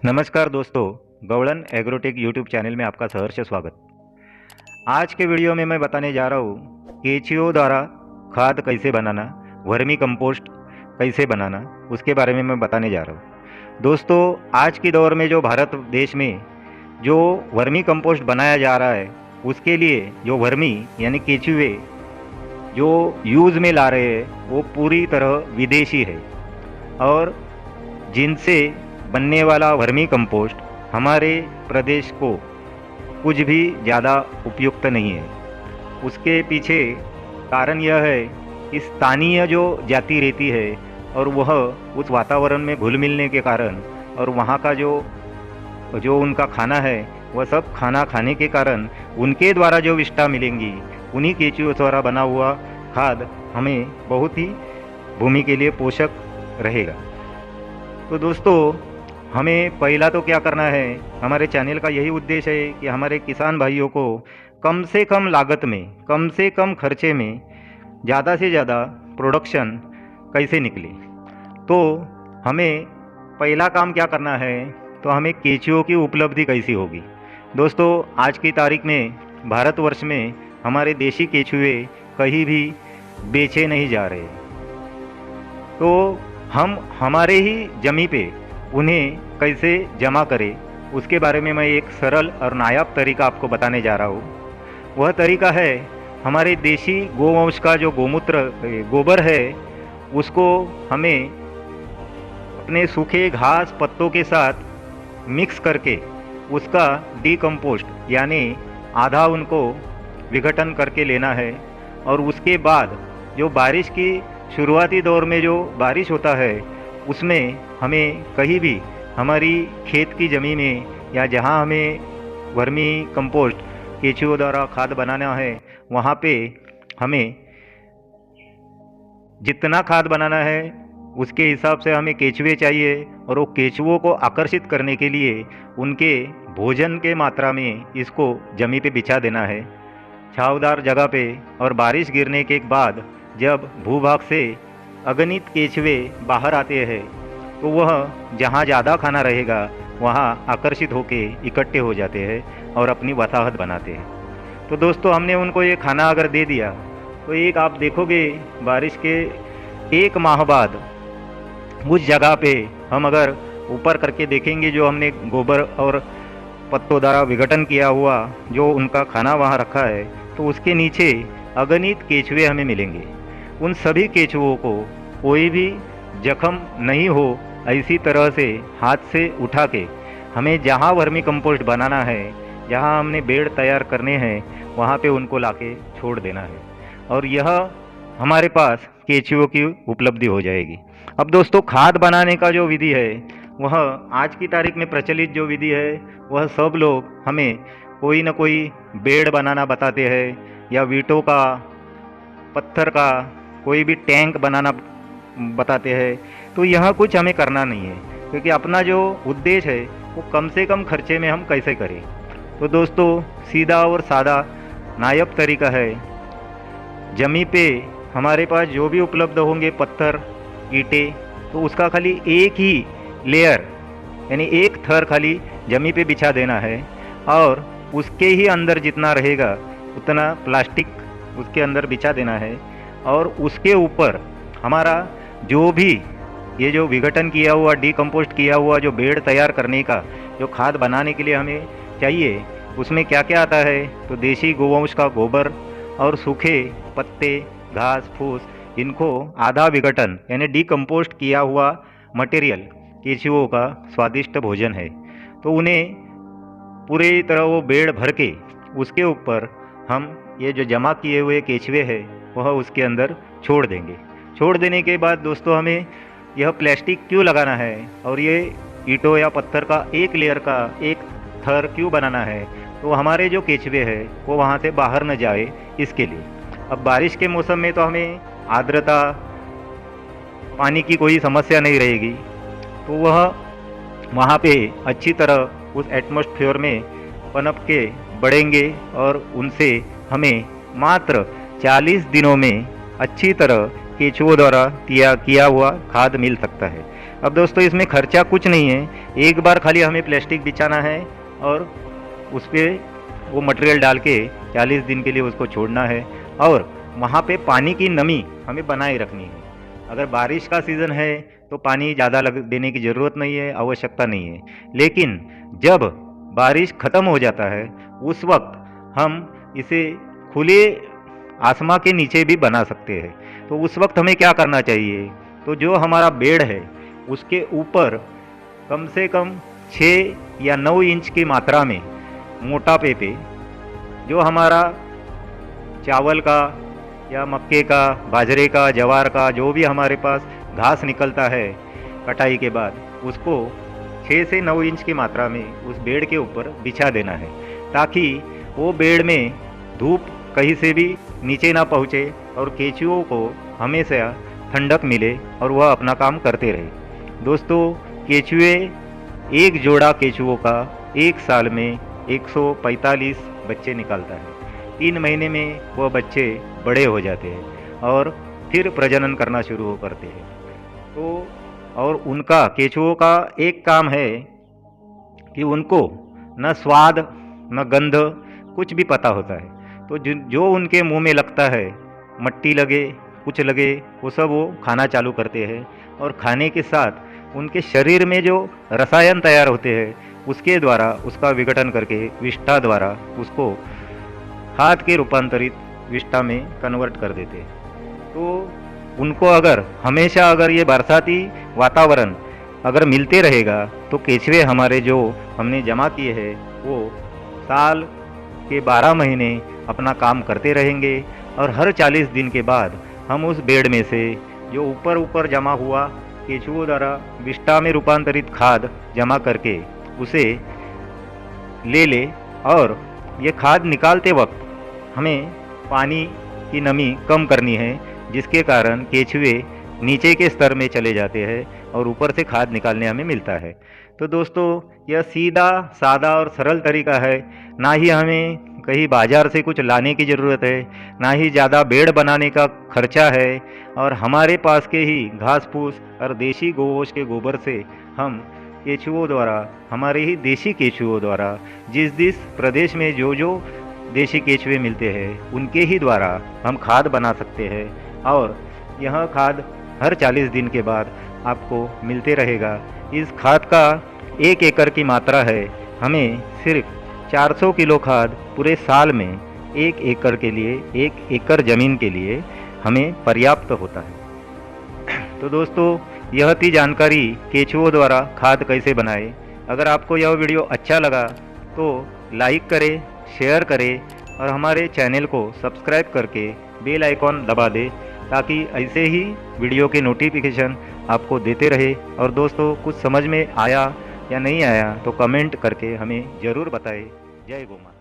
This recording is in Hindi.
नमस्कार दोस्तों, गौड़न एग्रोटेक यूट्यूब चैनल में आपका सहर्ष स्वागत। आज के वीडियो में मैं बताने जा रहा हूँ केंचुओं द्वारा खाद कैसे बनाना, वर्मी कंपोस्ट कैसे बनाना, उसके बारे में मैं बताने जा रहा हूँ। दोस्तों, आज के दौर में जो भारत देश में जो वर्मी कंपोस्ट बनाया जा रहा है, उसके लिए जो वर्मी यानी केंचुए जो यूज़ में ला रहे हैं वो पूरी तरह विदेशी है और जिनसे बनने वाला वर्मी कंपोस्ट हमारे प्रदेश को कुछ भी ज़्यादा उपयुक्त नहीं है। उसके पीछे कारण यह है कि स्थानीय जो जाति रहती है और वह उस वातावरण में घुल मिलने के कारण और वहाँ का जो उनका खाना है वह सब खाना खाने के कारण उनके द्वारा जो विष्ठा मिलेंगी उन्हीं केंचुओं द्वारा बना हुआ खाद हमें बहुत ही भूमि के लिए पोषक रहेगा। तो दोस्तों, हमें पहला तो क्या करना है, हमारे चैनल का यही उद्देश्य है कि हमारे किसान भाइयों को कम से कम लागत में, कम से कम खर्चे में ज़्यादा से ज़्यादा प्रोडक्शन कैसे निकले। तो हमें पहला काम क्या करना है, तो हमें केंचुओं की उपलब्धि कैसी होगी। दोस्तों, आज की तारीख में भारतवर्ष में हमारे देशी केंचुए कहीं भी बेचे नहीं जा रहे, तो हम हमारे ही जमी पे उन्हें कैसे जमा करें उसके बारे में मैं एक सरल और नायाब तरीका आपको बताने जा रहा हूँ। वह तरीका है, हमारे देशी गोवंश का जो गोबर है उसको हमें अपने सूखे घास पत्तों के साथ मिक्स करके उसका डीकम्पोस्ट यानी आधा उनको विघटन करके लेना है। और उसके बाद जो बारिश की शुरुआती दौर में जो बारिश होता है उसमें हमें कहीं भी हमारी खेत की ज़मीन में या जहाँ हमें वर्मी कंपोस्ट केंचुओं द्वारा खाद बनाना है वहाँ पे हमें जितना खाद बनाना है उसके हिसाब से हमें केंचुए चाहिए। और वो केंचुओं को आकर्षित करने के लिए उनके भोजन के मात्रा में इसको ज़मीन पे बिछा देना है, छावदार जगह पे। और बारिश गिरने के बाद जब भूभाग से अगणित केंचुए बाहर आते हैं तो वह जहाँ ज़्यादा खाना रहेगा वहाँ आकर्षित होके इकट्ठे हो जाते हैं और अपनी वसाहत बनाते हैं। तो दोस्तों, हमने उनको ये खाना अगर दे दिया तो एक आप देखोगे बारिश के 1 माह बाद उस जगह पे हम अगर ऊपर करके देखेंगे जो हमने गोबर और पत्तों द्वारा विघटन किया हुआ जो उनका खाना वहाँ रखा है, तो उसके नीचे अगणित केंचुए हमें मिलेंगे। उन सभी केंचुओं को कोई भी जख्म नहीं हो ऐसी तरह से हाथ से उठा के हमें जहाँ वर्मी कंपोस्ट बनाना है, जहाँ हमने बेड तैयार करने हैं वहाँ पे उनको लाके छोड़ देना है और यह हमारे पास केंचुओं की उपलब्धि हो जाएगी। अब दोस्तों, खाद बनाने का जो विधि है वह आज की तारीख में प्रचलित जो विधि है वह सब लोग हमें कोई ना कोई बेड बनाना बताते हैं या ईंटों का, पत्थर का कोई भी टैंक बनाना बताते हैं। तो यह कुछ हमें करना नहीं है, क्योंकि अपना जो उद्देश्य है वो कम से कम खर्चे में हम कैसे करें। तो दोस्तों, सीधा और सादा नायाब तरीका है, जमी पे हमारे पास जो भी उपलब्ध होंगे पत्थर, ईंटें, तो उसका खाली एक ही लेयर यानी एक थर खाली जमी पे बिछा देना है और उसके ही अंदर जितना रहेगा उतना प्लास्टिक उसके अंदर बिछा देना है। और उसके ऊपर हमारा जो भी ये जो विघटन किया हुआ, डीकम्पोस्ट किया हुआ जो बेड तैयार करने का जो खाद बनाने के लिए हमें चाहिए, उसमें क्या क्या आता है, तो देशी गोवंश का गोबर और सूखे पत्ते, घास फूस, इनको आधा विघटन यानी डीकम्पोस्ट किया हुआ मटेरियल केंचुओं का स्वादिष्ट भोजन है। तो उन्हें पूरी तरह वो बेड भर के उसके ऊपर हम ये जो जमा किए हुए केंचुए हैं वह उसके अंदर छोड़ देंगे। छोड़ देने के बाद दोस्तों, हमें यह प्लास्टिक क्यों लगाना है और ये ईंटों या पत्थर का एक लेयर का एक थर क्यों बनाना है, तो हमारे जो केंचुए हैं वो वहाँ से बाहर न जाए इसके लिए। अब बारिश के मौसम में तो हमें आर्द्रता, पानी की कोई समस्या नहीं रहेगी, तो वह वहाँ पे अच्छी तरह उस एटमॉस्फेयर में पनप के बढ़ेंगे और उनसे हमें मात्र 40 दिनों में अच्छी तरह केंचुओं द्वारा किया हुआ खाद मिल सकता है। अब दोस्तों इसमें खर्चा कुछ नहीं है, एक बार खाली हमें प्लास्टिक बिछाना है और उस पर वो मटेरियल डाल के 40 दिन के लिए उसको छोड़ना है और वहाँ पे पानी की नमी हमें बनाए रखनी है। अगर बारिश का सीज़न है तो पानी ज़्यादा देने की ज़रूरत नहीं है, आवश्यकता नहीं है। लेकिन जब बारिश ख़त्म हो जाता है उस वक्त हम इसे खुले आसमां के नीचे भी बना सकते हैं। तो उस वक्त हमें क्या करना चाहिए, तो जो हमारा बेड है उसके ऊपर कम से कम 6 या 9 इंच की मात्रा में मोटापे पे जो हमारा चावल का या मक्के का, बाजरे का, जवार का जो भी हमारे पास घास निकलता है कटाई के बाद, उसको 6 से 9 इंच की मात्रा में उस बेड के ऊपर बिछा देना है, ताकि वो बेड में धूप कहीं से भी नीचे ना पहुँचे और केंचुओं को हमेशा ठंडक मिले और वह अपना काम करते रहे। दोस्तों केंचुए, एक जोड़ा केंचुओं का एक साल में 145 बच्चे निकालता है। 3 महीने में वह बच्चे बड़े हो जाते हैं और फिर प्रजनन करना शुरू करते हैं। तो और उनका, केंचुओं का एक काम है कि उनको न स्वाद न गंध कुछ भी पता होता है। तो जो उनके मुंह में लगता है, मट्टी लगे कुछ लगे, वो सब वो खाना चालू करते हैं और खाने के साथ उनके शरीर में जो रसायन तैयार होते हैं उसके द्वारा उसका विघटन करके विष्ठा द्वारा उसको खाद के रूपांतरित विष्ठा में कन्वर्ट कर देते हैं। तो उनको अगर हमेशा अगर ये बरसाती वातावरण अगर मिलते रहेगा तो केंचुए हमारे जो हमने जमा किए हैं वो साल के 12 महीने अपना काम करते रहेंगे और हर 40 दिन के बाद हम उस बेड में से जो ऊपर जमा हुआ केंचुओं द्वारा विष्ठा में रूपांतरित खाद जमा करके उसे ले ले। और ये खाद निकालते वक्त हमें पानी की नमी कम करनी है, जिसके कारण केंचुए नीचे के स्तर में चले जाते हैं और ऊपर से खाद निकालने हमें मिलता है। तो दोस्तों यह सीधा सादा और सरल तरीका है, ना ही हमें कहीं बाज़ार से कुछ लाने की ज़रूरत है, ना ही ज़्यादा बेड बनाने का खर्चा है, और हमारे पास के ही घास फूस और देसी गोवंश के गोबर से हम केंचुओं द्वारा, हमारे ही देसी केंचुओं द्वारा, जिस प्रदेश में जो देशी केंचुए मिलते हैं उनके ही द्वारा हम खाद बना सकते हैं। और यह खाद हर 40 दिन के बाद आपको मिलते रहेगा। इस खाद का 1 एकड़ की मात्रा है, हमें सिर्फ 400 किलो खाद पूरे साल में 1 एकड़ के लिए, 1 एकड़ ज़मीन के लिए हमें पर्याप्त होता है। तो दोस्तों यह थी जानकारी केंचुओं द्वारा खाद कैसे बनाए। अगर आपको यह वीडियो अच्छा लगा तो लाइक करें, शेयर करें और हमारे चैनल को सब्सक्राइब करके बेल आइकॉन दबा दें, ताकि ऐसे ही वीडियो के नोटिफिकेशन आपको देते रहे। और दोस्तों कुछ समझ में आया या नहीं आया तो कमेंट करके हमें ज़रूर बताएं। जय गौ माता।